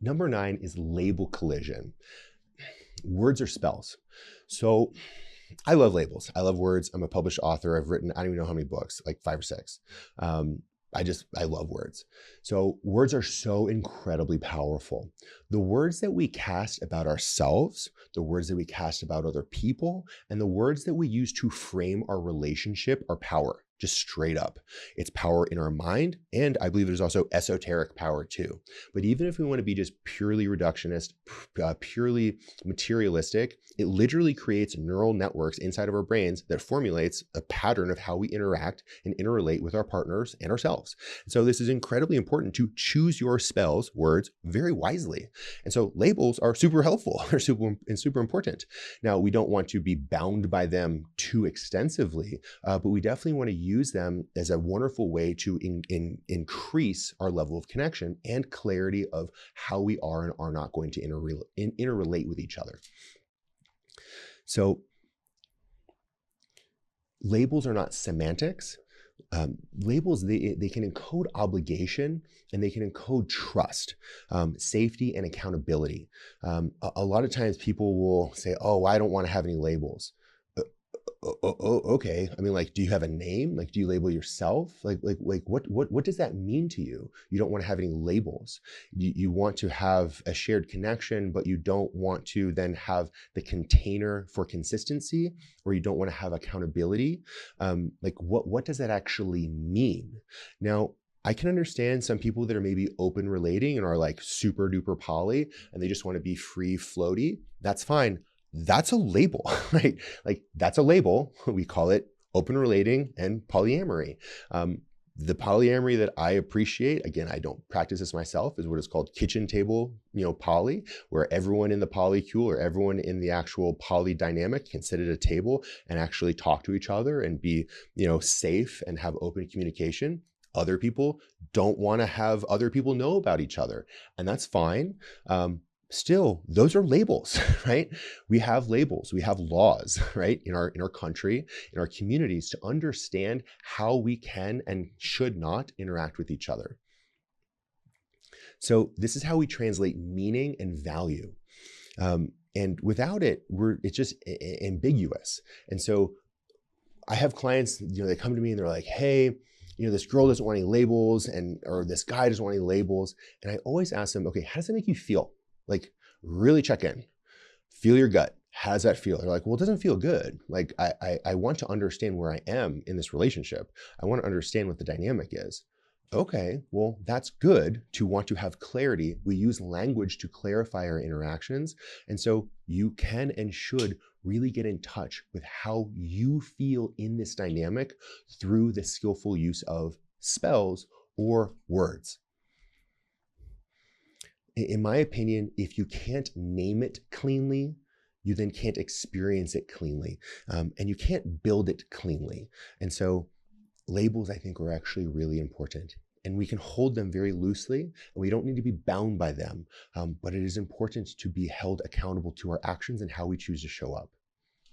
Number 9 is label collision. Words or spells. So I love labels. I love words. I'm a published author. I've written, I don't even know how many books, like 5 or 6. I love words. So words are so incredibly powerful. The words that we cast about ourselves, the words that we cast about other people, and the words that we use to frame our relationship are power, just straight up. It's power in our mind, and I believe there's also esoteric power too. But even if we want to be just purely reductionist, purely materialistic, it literally creates neural networks inside of our brains that formulates a pattern of how we interact and interrelate with our partners and ourselves. So this is incredibly important to choose your spells, words, very wisely. And so labels are super helpful. They're super important. Now, we don't want to be bound by them too extensively, but we definitely want to use them as a wonderful way to increase our level of connection and clarity of how we are and are not going to interrelate with each other. So labels are not semantics. Labels, they can encode obligation and they can encode trust, safety, and accountability. A lot of times people will say, oh, I don't want to have any labels. Okay. I mean, like, do you have a name? Like, do you label yourself? What does that mean to you? You don't want to have any labels. You want to have a shared connection, but you don't want to then have the container for consistency, or you don't want to have accountability. What does that actually mean? Now, I can understand some people that are maybe open relating and are like super duper poly, and they just want to be free floaty. That's fine. That's a label, right? Like, that's a label. We call it open relating and polyamory. The polyamory that I appreciate, again, I don't practice this myself, is what is called kitchen table, poly, where everyone in the polycule or everyone in the actual poly dynamic can sit at a table and actually talk to each other and be, safe and have open communication. Other people don't want to have other people know about each other, and that's fine. Still, those are labels, right? We have labels, we have laws, right? In our country, in our communities, to understand how we can and should not interact with each other. So this is how we translate meaning and value. And without it, it's just ambiguous. And so I have clients, they come to me and they're like, hey, this girl doesn't want any labels, or this guy doesn't want any labels. And I always ask them, okay, how does that make you feel? Like, really check in, feel your gut. How does that feel? They're like, well, it doesn't feel good. Like, I want to understand where I am in this relationship. I want to understand what the dynamic is. Okay, well, that's good to want to have clarity. We use language to clarify our interactions. And so you can and should really get in touch with how you feel in this dynamic through the skillful use of spells or words. In my opinion, if you can't name it cleanly, you then can't experience it cleanly, and you can't build it cleanly. And so labels, I think, are actually really important, and we can hold them very loosely, and we don't need to be bound by them, but it is important to be held accountable to our actions and how we choose to show up.